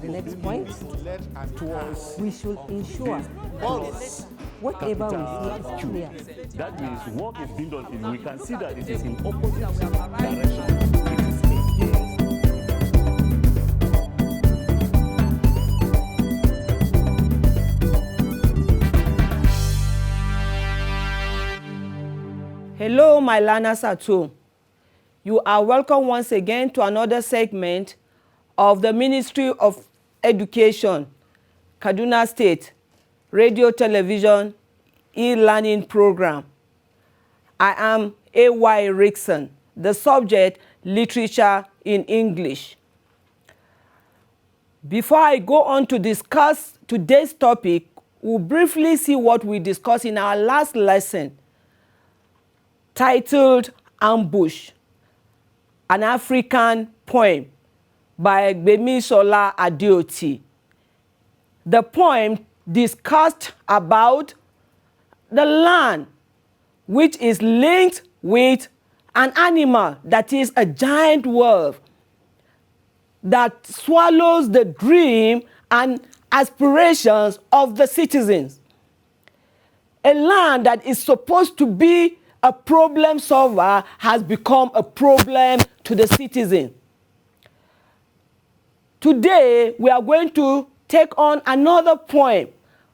The next point, we should ensure whatever we see is clear. That means work is being done, and we can see that it is in opposite direction. Hello, my learners at home. You are welcome once again to another segment of the Ministry of Education, Kaduna State, Radio, Television, e-learning program. I am A.Y. Rickson, the subject, Literature in English. Before I go on to discuss today's topic, we'll briefly see what we discussed in our last lesson, titled Ambush, an African poem by Gbemisola Adeoti. The poem discussed about the land, which is linked with an animal that is a giant wolf that swallows the dream and aspirations of the citizens. A land that is supposed to be a problem solver has become a problem to the citizen. Today, we are going to take on another poem,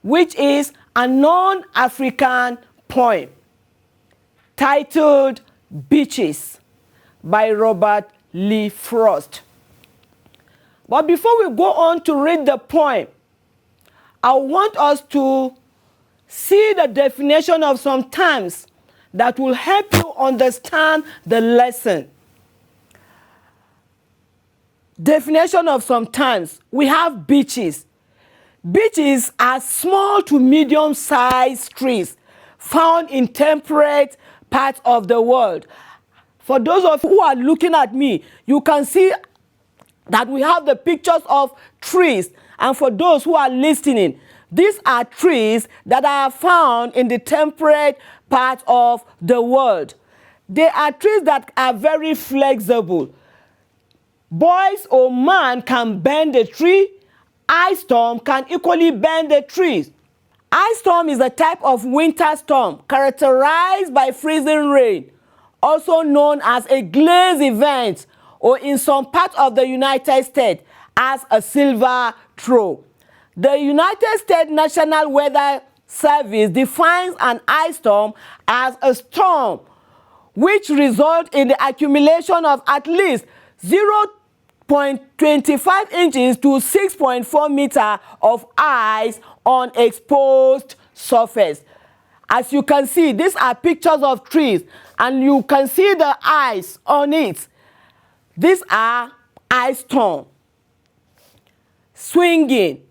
which is a non-African poem, titled Birches by Robert Lee Frost. But before we go on to read the poem, I want us to see the definition of some terms that will help you understand the lesson. Definition of some terms. We have birches. Birches are small to medium-sized trees found in temperate parts of the world. For those of you who are looking at me, you can see that we have the pictures of trees. And for those who are listening, these are trees that are found in the temperate part of the world. They are trees that are very flexible. Boys or man can bend a tree. Ice storm can equally bend the trees. Ice storm is a type of winter storm characterized by freezing rain, also known as a glaze event, or in some parts of the United States as a silver throw. The United States National Weather Service defines an ice storm as a storm which results in the accumulation of at least 0.25 inches to 6.4 meters of ice on exposed surface. As you can see, these are pictures of trees, and you can see the ice on it. These are ice storm. Swinging.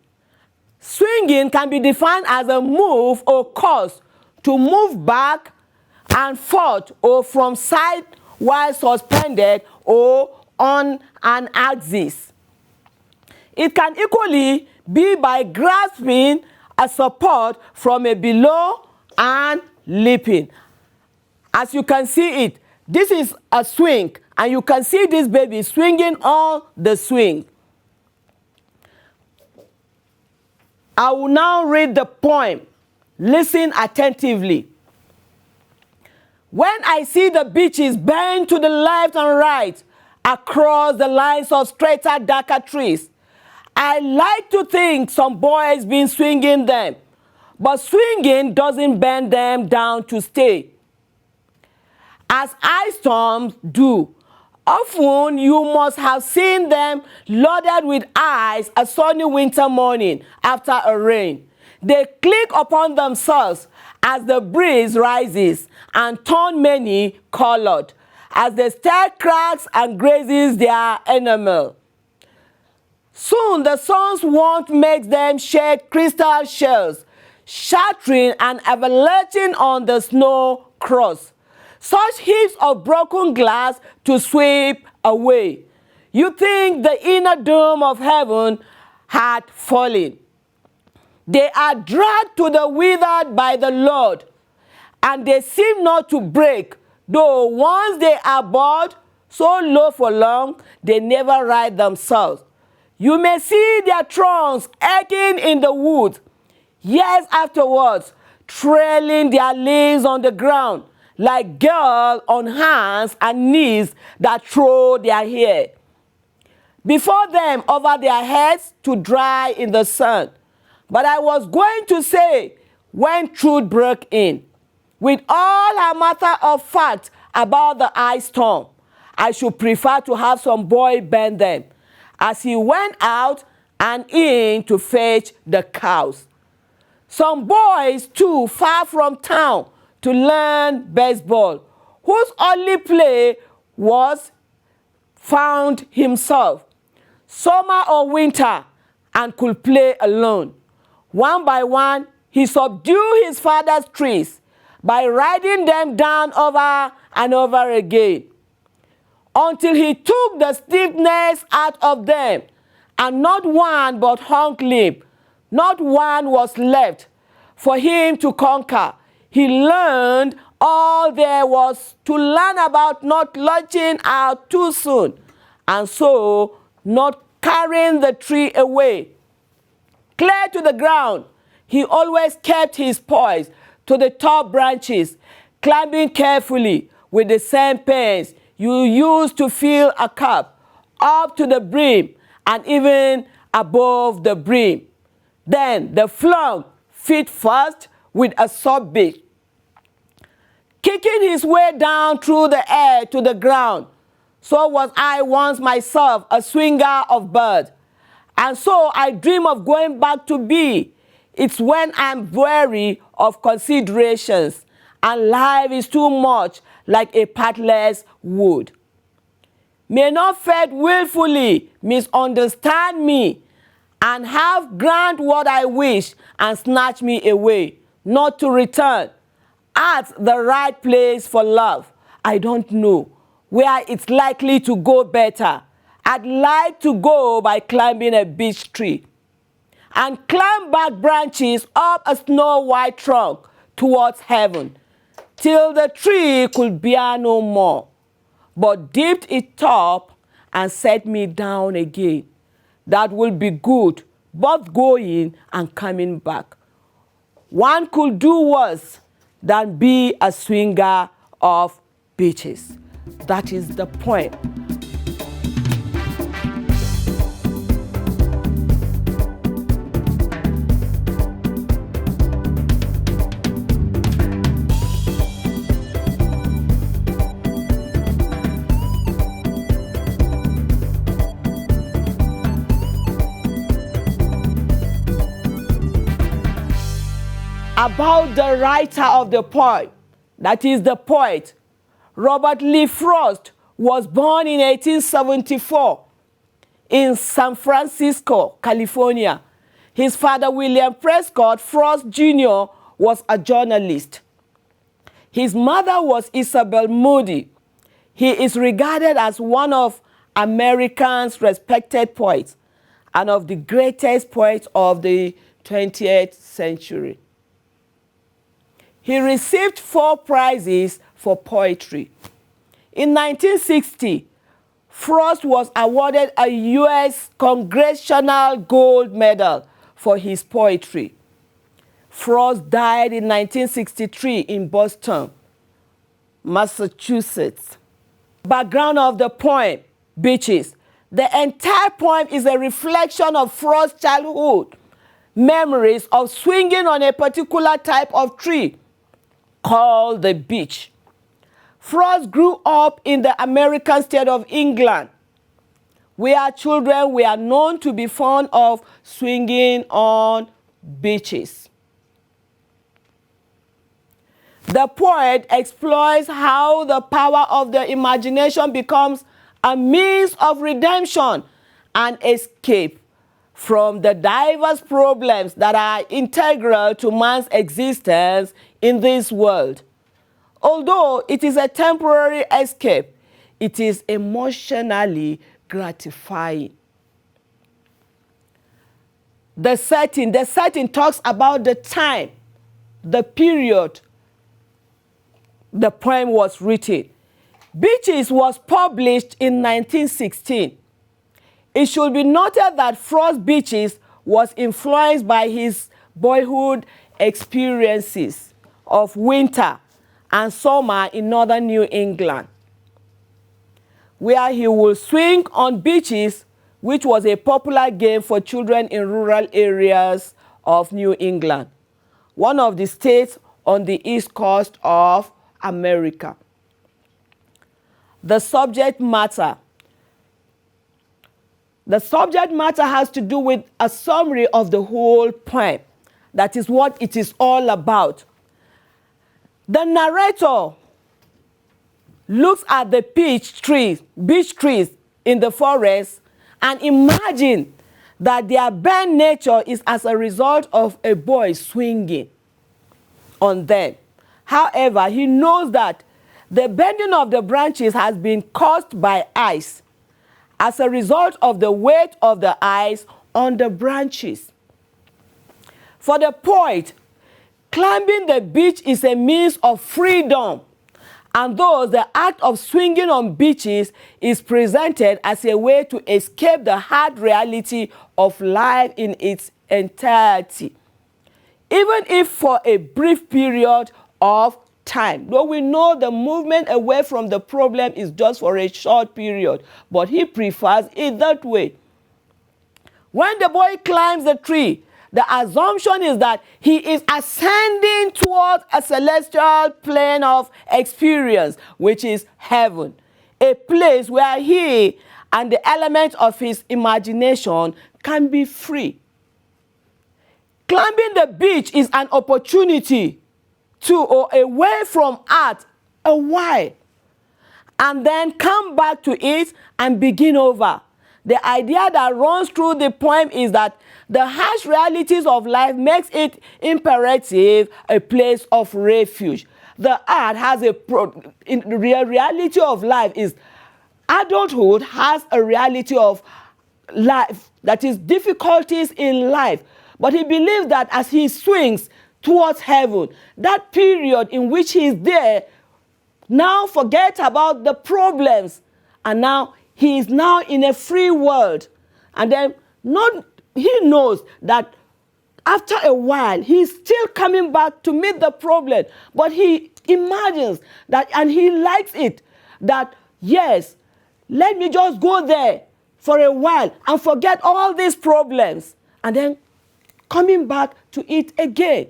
Swinging can be defined as a move or course to move back and forth or from side while suspended or on an axis. It can equally be by grasping a support from a below and leaping. As you can see it, this is a swing, and you can see this baby swinging on the swing. I will now read the poem. Listen attentively. When I see the birches bend to the left and right across the lines of straighter, darker trees, I like to think some boy has been swinging them, but swinging doesn't bend them down to stay, as ice storms do. Often you must have seen them loaded with ice a sunny winter morning after a rain. They click upon themselves as the breeze rises and turn many colored as the stir cracks and grazes their enamel. Soon the sun's warmth makes them shed crystal shells, shattering and avalanching on the snow crust. Such heaps of broken glass to sweep away. You think the inner dome of heaven had fallen. They are dragged to the withered by the Lord, and they seem not to break, though once they are bowed so low for long, they never right themselves. You may see their trunks aching in the woods. Years afterwards, trailing their leaves on the ground, like girls on hands and knees that throw their hair before them over their heads to dry in the sun. But I was going to say, when truth broke in, with all her matter of fact about the ice storm, I should prefer to have some boy bend them, as he went out and in to fetch the cows. Some boys, too, far from town to learn baseball, whose only play was found himself, summer or winter, and could play alone. One by one, he subdued his father's trees by riding them down over and over again, until he took the stiffness out of them, and not one but hung limp. Not one was left for him to conquer. He learned all there was to learn about not launching out too soon, and so not carrying the tree away clear to the ground. He always kept his poise to the top branches, climbing carefully with the same pains you used to fill a cup, up to the brim and even above the brim. Then the flung feet first with a soft beat, kicking his way down through the air to the ground. So was I once myself, a swinger of birds. And so I dream of going back to be. It's when I'm weary of considerations and life is too much like a pathless wood. May not fate willfully misunderstand me and have grant what I wish and snatch me away, not to return. At the right place for love, I don't know where it's likely to go better. I'd like to go by climbing a beech tree and climb back branches up a snow-white trunk towards heaven, till the tree could bear no more, but dipped its top and set me down again. That will be good, both going and coming back. One could do worse than be a swinger of Birches. That is the point. About the writer of the poem, that is the poet, Robert Lee Frost was born in 1874 in San Francisco, California. His father, William Prescott Frost Jr., was a journalist. His mother was Isabel Moody. He is regarded as one of America's respected poets and of the greatest poets of the 20th century. He received 4 prizes for poetry. In 1960, Frost was awarded a U.S. Congressional Gold Medal for his poetry. Frost died in 1963 in Boston, Massachusetts. Background of the poem, Birches. The entire poem is a reflection of Frost's childhood memories of swinging on a particular type of tree called the beech. Frost grew up in the American state of England, where children were known to be fond of swinging on beeches. The poet explores how the power of the imagination becomes a means of redemption and escape from the diverse problems that are integral to man's existence in this world. Although it is a temporary escape, it is emotionally gratifying. The setting talks about the time, the period the poem was written. Birches was published in 1916. It should be noted that Frost Birches was influenced by his boyhood experiences of winter and summer in northern New England, where he would swing on beaches, which was a popular game for children in rural areas of New England, one of the states on the east coast of America. The subject matter. The subject matter has to do with a summary of the whole poem. That is what it is all about. The narrator looks at the beech trees in the forest and imagine that their bent nature is as a result of a boy swinging on them. However, he knows that the bending of the branches has been caused by ice as a result of the weight of the ice on the branches. For the poet, climbing the beech is a means of freedom, and thus the act of swinging on beaches is presented as a way to escape the hard reality of life in its entirety, even if for a brief period of time. Though we know the movement away from the problem is just for a short period, but he prefers it that way. When the boy climbs the tree, the assumption is that he is ascending towards a celestial plane of experience, which is heaven, a place where he and the element of his imagination can be free. Climbing the beach is an opportunity to or away from art a while, and then come back to it and begin over. The idea that runs through the poem is that the harsh realities of life makes it imperative a place of refuge. The art has the reality of life is adulthood has a reality of life, that is difficulties in life. But he believes that as he swings towards heaven, that period in which he is there, now forget about the problems, and now he is now in a free world. And then he knows that after a while, he's still coming back to meet the problem. But he imagines that, and he likes it, that yes, let me just go there for a while and forget all these problems, and then coming back to it again.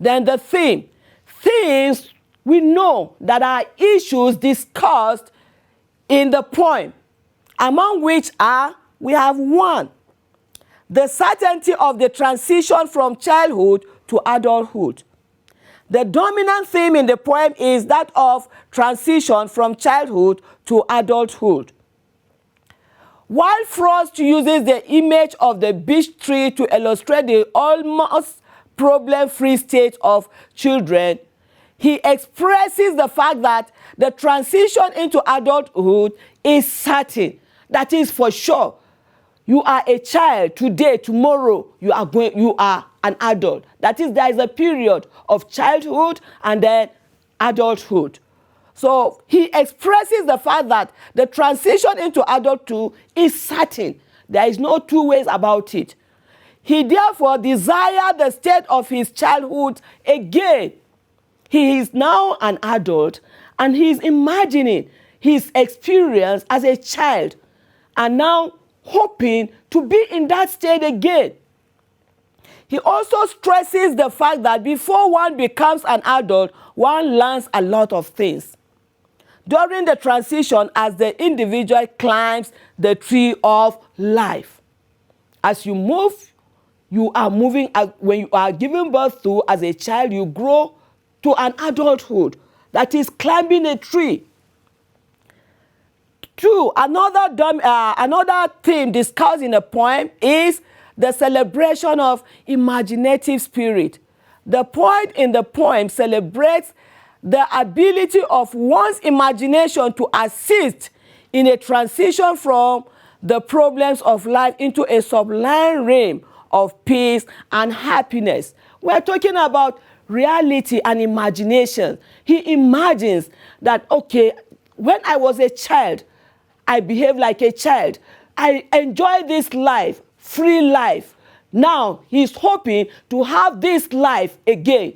Then the theme. Themes, we know that are issues discussed in the poem, among which we have one, the certainty of the transition from childhood to adulthood. The dominant theme in the poem is that of transition from childhood to adulthood. While Frost uses the image of the beech tree to illustrate the almost problem-free state of children, he expresses the fact that the transition into adulthood is certain. That is for sure. You are a child today, tomorrow you are an adult. That is, there is a period of childhood and then adulthood. So he expresses the fact that the transition into adulthood is certain. There is no two ways about it. He therefore desired the state of his childhood again. He is now an adult and he is imagining his experience as a child and now hoping to be in that state again. He also stresses the fact that before one becomes an adult, one learns a lot of things. During the transition, as the individual climbs the tree of life, as you move, you are moving. When you are given birth to as a child, you grow to an adulthood. That is climbing a tree. Two, another theme discussed in the poem is the celebration of imaginative spirit. The poet in the poem celebrates the ability of one's imagination to assist in a transition from the problems of life into a sublime realm of peace and happiness. We're talking about reality and imagination. He imagines that, okay, when I was a child, I behaved like a child. I enjoy this life, free life. Now he's hoping to have this life again.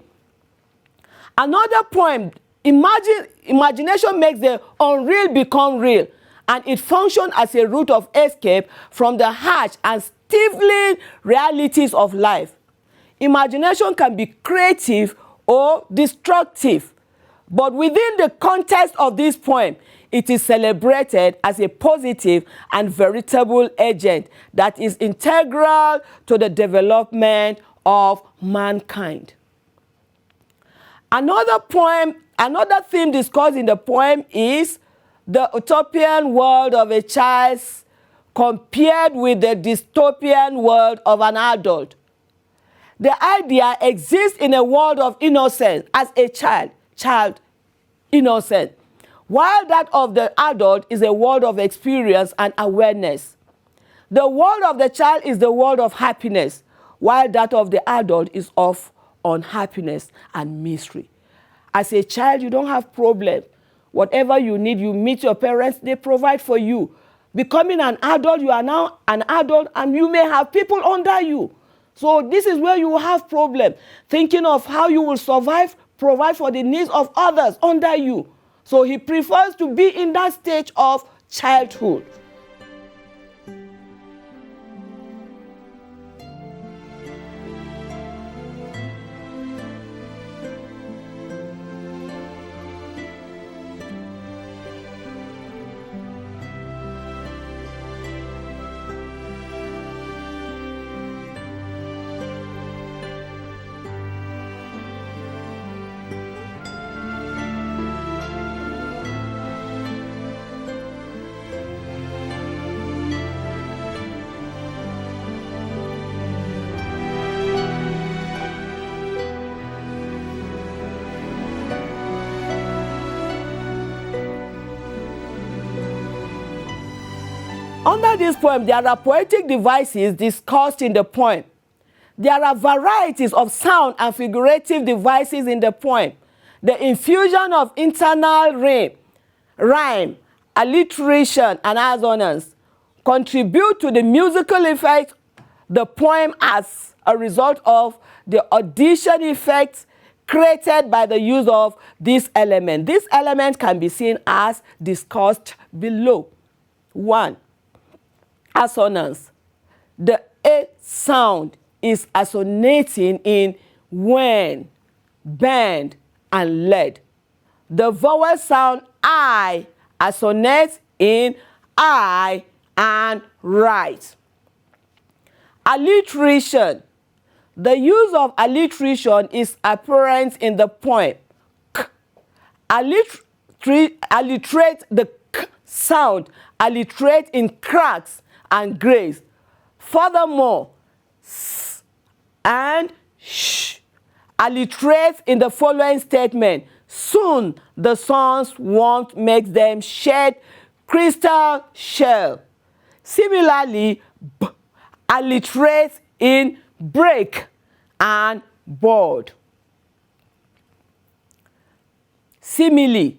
Another poem, imagination makes the unreal become real, and it functions as a route of escape from the harsh and stifling realities of life. Imagination can be creative or destructive, but within the context of this poem, it is celebrated as a positive and veritable agent that is integral to the development of mankind. Another theme discussed in the poem is the utopian world of a child compared with the dystopian world of an adult. The idea exists in a world of innocence as a child innocent, while that of the adult is a world of experience and awareness. The world of the child is the world of happiness, while that of the adult is of unhappiness and misery. As a child, you don't have problem. Whatever you need, you meet your parents, they provide for you. Becoming an adult, you are now an adult and you may have people under you. So this is where you have problem. Thinking of how you will survive, provide for the needs of others under you. So he prefers to be in that stage of childhood. Under this poem, there are poetic devices discussed in the poem. There are varieties of sound and figurative devices in the poem. The infusion of internal rhyme, alliteration, and assonance contribute to the musical effect the poem as a result of the audition effects created by the use of this element. This element can be seen as discussed below. 1. Assonance. The A sound is assonating in when, bend, and led. The vowel sound I assonates in I and right. Alliteration. The use of alliteration is apparent in the poem. Alliterate the k sound, alliterate in cracks and grace. Furthermore, s and sh alliterate in the following statement. Soon the sun's warmth makes them shed crystal shell. Similarly, b alliterates in break and board. Simile.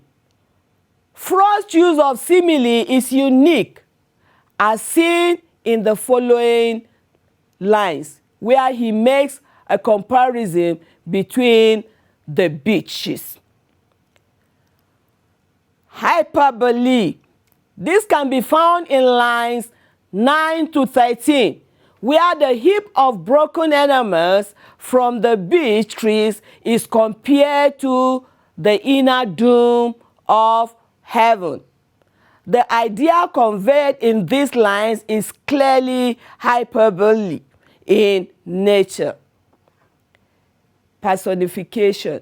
Frost's use of simile is unique, as seen in the following lines, where he makes a comparison between the Birches. Hyperbole. This can be found in lines 9 to 13, where the heap of broken animals from the beech trees is compared to the inner dome of heaven. The idea conveyed in these lines is clearly hyperbole in nature. Personification.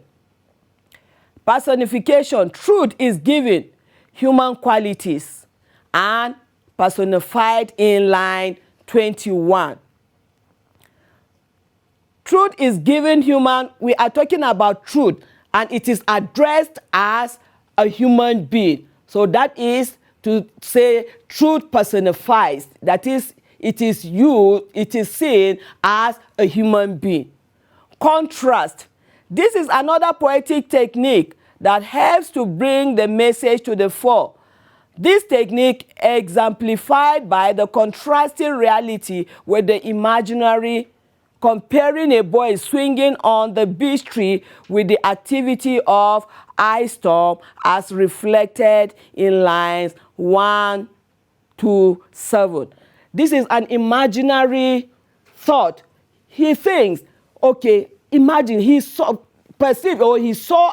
Personification. Truth is given human qualities and personified in line 21. Truth is given human. We are talking about truth, and it is addressed as a human being. So that is to say truth personifies. That is, it is seen as a human being. Contrast. This is another poetic technique that helps to bring the message to the fore. This technique exemplified by the contrasting reality with the imaginary, comparing a boy swinging on the beech tree with the activity of ice storm as reflected in lines 1 to 7. This is an imaginary thought. He thinks, okay, imagine he saw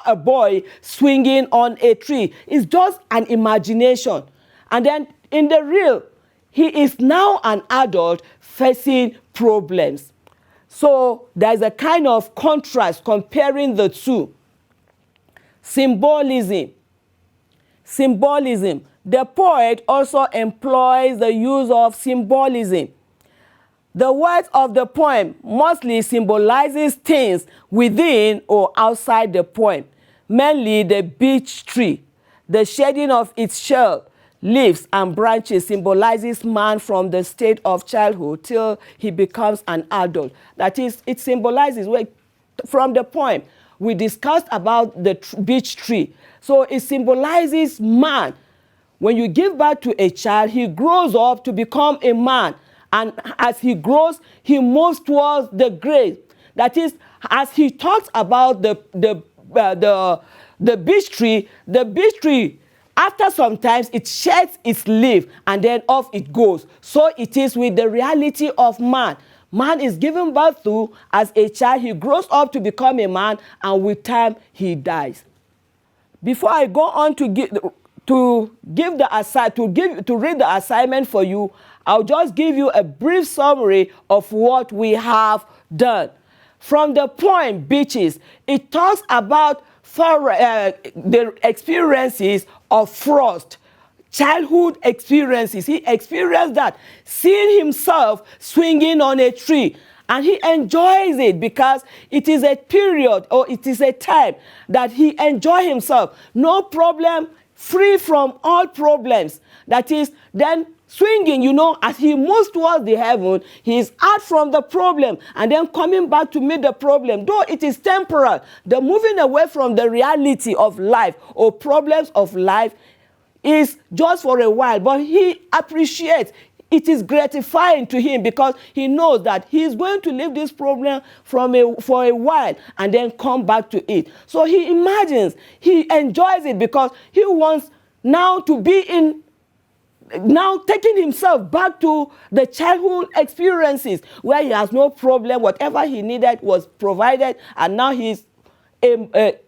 a boy swinging on a tree. It's just an imagination. And then in the real, he is now an adult facing problems. So there's a kind of contrast comparing the two. Symbolism. Symbolism. The poet also employs the use of symbolism. The words of the poem mostly symbolizes things within or outside the poem, mainly the beech tree. The shedding of its shell, leaves, and branches symbolizes man from the state of childhood till he becomes an adult. That is, it symbolizes, from the poem, we discussed about the beech tree. So it symbolizes man. When you give birth to a child, he grows up to become a man. And as he grows, he moves towards the grave. That is, as he talks about the beech tree, after some time, it sheds its leaf and then off it goes. So it is with the reality of man. Man is given birth to as a child. He grows up to become a man, and with time, he dies. Before I go on to read the assignment for you, I'll just give you a brief summary of what we have done. From the poem Birches, it talks about the experiences of frost, childhood experiences. He experienced that, seeing himself swinging on a tree. And he enjoys it because it is a period, or it is a time that he enjoys himself. No problem, free from all problems. That is, then swinging, as he moves towards the heaven, he is out from the problem and then coming back to meet the problem. Though it is temporal, the moving away from the reality of life or problems of life is just for a while, but he appreciates. It is gratifying to him because he knows that he is going to leave this problem for a while and then come back to it. So he imagines, he enjoys it because he wants now to be now taking himself back to the childhood experiences where he has no problem. Whatever he needed was provided, and now he is a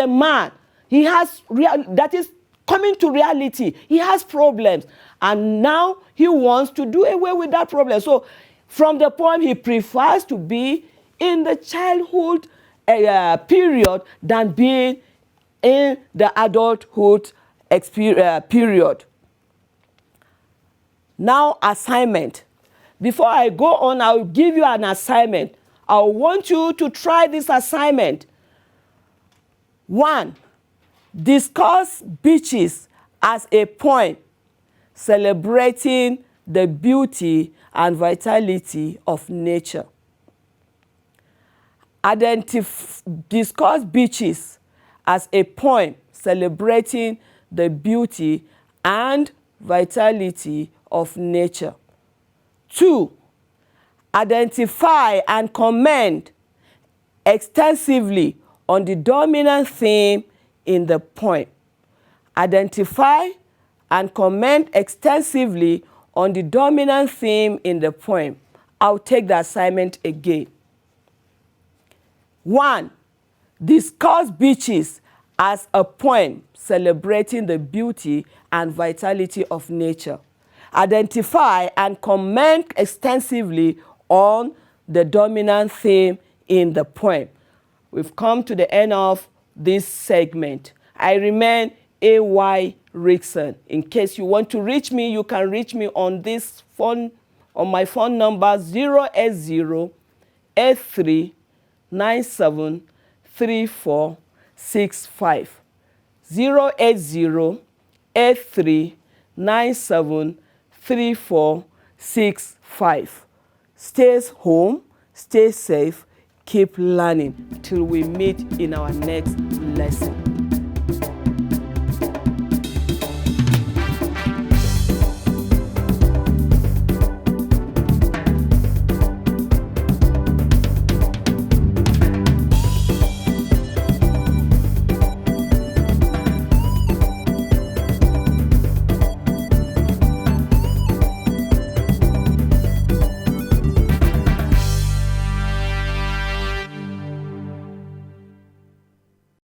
man. He has that is coming to reality. He has problems, and now he wants to do away with that problem. So from the poem, he prefers to be in the childhood period than being in the adulthood period. Now, assignment. Before I go on, I'll give you an assignment. I want you to try this assignment. 1. Discuss Birches as a poem celebrating the beauty and vitality of nature. Discuss Birches as a poem celebrating the beauty and vitality of nature. 2. Identify and comment extensively on the dominant theme in the poem. Identify and comment extensively on the dominant theme in the poem. I'll take the assignment again. 1. Discuss Birches as a poem celebrating the beauty and vitality of nature. Identify and comment extensively on the dominant theme in the poem. We've come to the end of this segment. I remain A.Y. Rickson. In case you want to reach me, you can reach me on this phone, on my phone number 080-8397-3465. 080-8397-3465. Stay home, stay safe, keep learning till we meet in our next lesson.